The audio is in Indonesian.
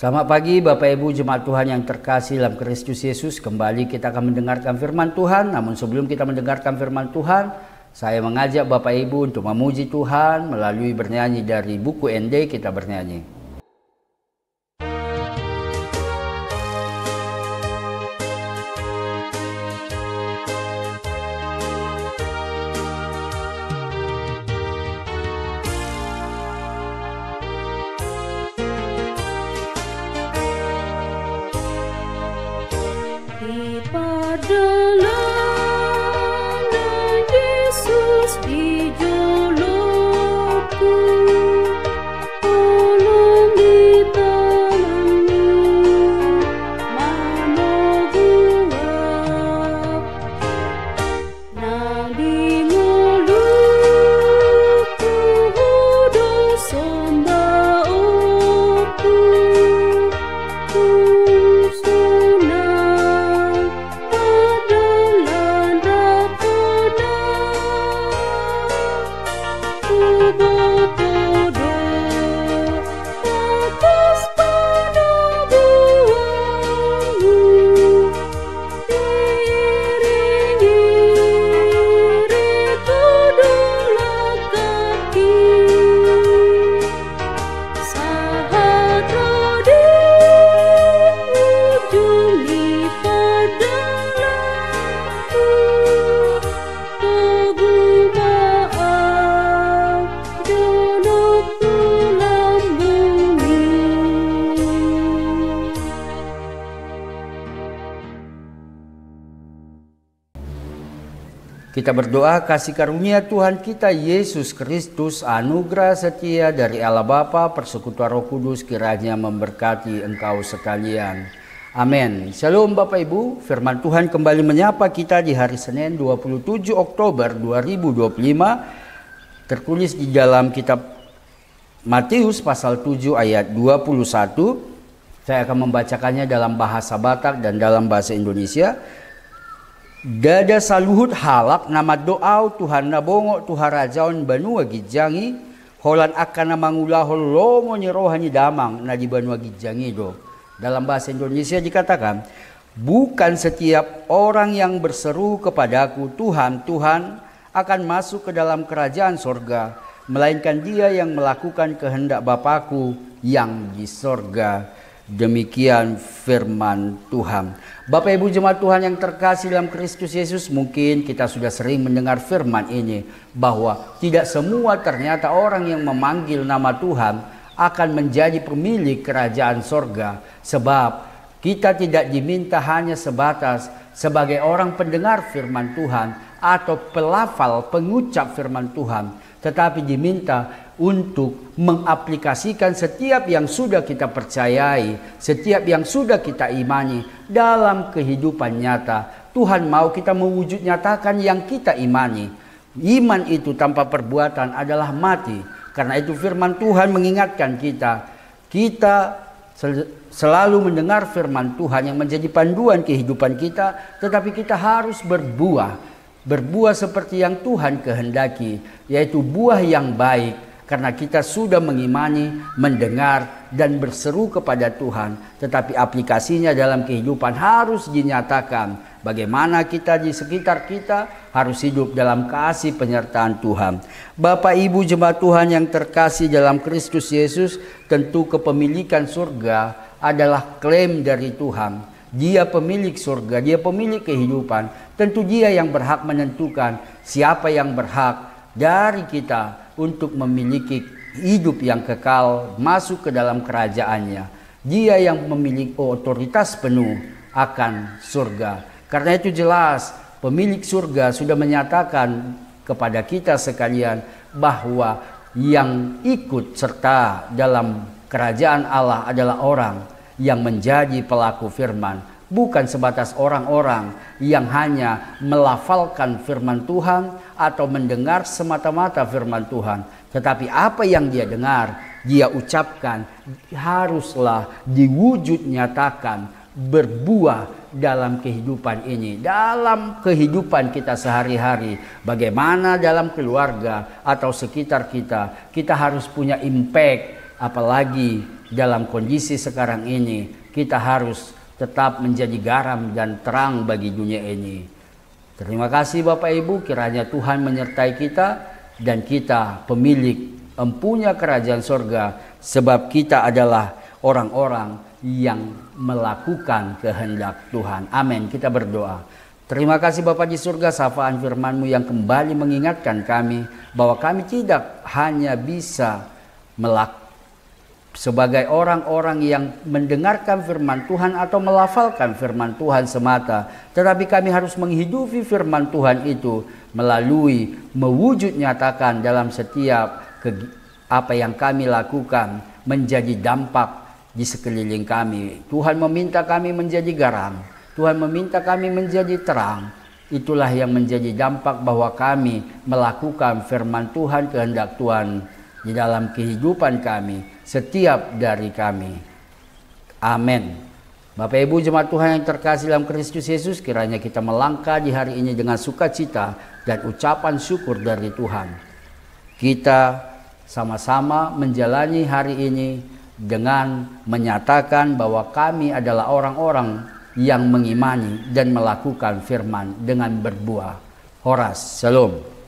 Selamat pagi Bapak Ibu Jemaat Tuhan yang terkasih dalam Kristus Yesus. Kembali kita akan mendengarkan firman Tuhan. Namun sebelum kita mendengarkan firman Tuhan, saya mengajak Bapak Ibu untuk memuji Tuhan melalui bernyanyi dari buku ND. Kita bernyanyi. Kita berdoa kasih karunia Tuhan kita Yesus Kristus, anugerah setia dari Allah Bapa, persekutuan Roh Kudus kiranya memberkati engkau sekalian. Amin. Shalom Bapak Ibu, firman Tuhan kembali menyapa kita di hari Senin 27 Oktober 2025. Tertulis di dalam kitab Matius pasal 7 ayat 21. Saya akan membacakannya dalam bahasa Batak dan dalam bahasa Indonesia. Dada saluhut halak nama doa Tuhan nabongo Tuhan rajaon banua gijangi holan akan namangula holomo nyerohani damang na di banua gijangi do. Dalam bahasa Indonesia dikatakan, bukan setiap orang yang berseru kepadaku Tuhan, Tuhan akan masuk ke dalam kerajaan sorga, melainkan dia yang melakukan kehendak Bapakku yang di sorga. Demikian firman Tuhan. Bapak Ibu Jemaat Tuhan yang terkasih dalam Kristus Yesus, mungkin kita sudah sering mendengar firman ini, bahwa tidak semua ternyata orang yang memanggil nama Tuhan akan menjadi pemilik kerajaan sorga. Sebab kita tidak diminta hanya sebatas sebagai orang pendengar firman Tuhan atau pelafal pengucap firman Tuhan, tetapi diminta untuk mengaplikasikan setiap yang sudah kita percayai, setiap yang sudah kita imani dalam kehidupan nyata. Tuhan mau kita mewujud nyatakan yang kita imani. Iman itu tanpa perbuatan adalah mati. Karena itu firman Tuhan mengingatkan kita selalu mendengar firman Tuhan yang menjadi panduan kehidupan kita, tetapi kita harus berbuah seperti yang Tuhan kehendaki, yaitu buah yang baik. Karena kita sudah mengimani, mendengar, dan berseru kepada Tuhan. Tetapi aplikasinya dalam kehidupan harus dinyatakan. Bagaimana kita di sekitar kita harus hidup dalam kasih penyertaan Tuhan. Bapak Ibu Jemaat Tuhan yang terkasih dalam Kristus Yesus, tentu kepemilikan surga adalah klaim dari Tuhan. Dia pemilik surga, dia pemilik kehidupan. Tentu dia yang berhak menentukan siapa yang berhak dari kita untuk memiliki hidup yang kekal, masuk ke dalam kerajaannya. Dia yang memiliki otoritas penuh akan surga. Karena itu jelas pemilik surga sudah menyatakan kepada kita sekalian bahwa yang ikut serta dalam kerajaan Allah adalah orang yang menjadi pelaku firman. Bukan sebatas orang-orang yang hanya melafalkan firman Tuhan atau mendengar semata-mata firman Tuhan. Tetapi apa yang dia dengar, dia ucapkan, haruslah diwujud nyatakan, berbuah dalam kehidupan ini. Dalam kehidupan kita sehari-hari, bagaimana dalam keluarga atau sekitar kita, kita harus punya impact. Apalagi dalam kondisi sekarang ini kita harus tetap menjadi garam dan terang bagi dunia ini. Terima kasih Bapak Ibu, kiranya Tuhan menyertai kita dan kita pemilik empunya kerajaan sorga, sebab kita adalah orang-orang yang melakukan kehendak Tuhan. Amin. Kita berdoa. Terima kasih Bapa di surga, sapaan firman-Mu yang kembali mengingatkan kami bahwa kami tidak hanya bisa sebagai orang-orang yang mendengarkan firman Tuhan atau melafalkan firman Tuhan semata, tetapi kami harus menghidupi firman Tuhan itu melalui mewujud nyatakan dalam setiap apa yang kami lakukan menjadi dampak di sekeliling kami. Tuhan meminta kami menjadi garam, Tuhan meminta kami menjadi terang. Itulah yang menjadi dampak bahwa kami melakukan firman Tuhan, kehendak Tuhan di dalam kehidupan kami, setiap dari kami. Amin. Bapak Ibu jemaat Tuhan yang terkasih dalam Kristus Yesus, kiranya kita melangkah di hari ini dengan sukacita dan ucapan syukur dari Tuhan. Kita sama-sama menjalani hari ini dengan menyatakan bahwa kami adalah orang-orang yang mengimani dan melakukan firman dengan berbuah. Horas, Shalom.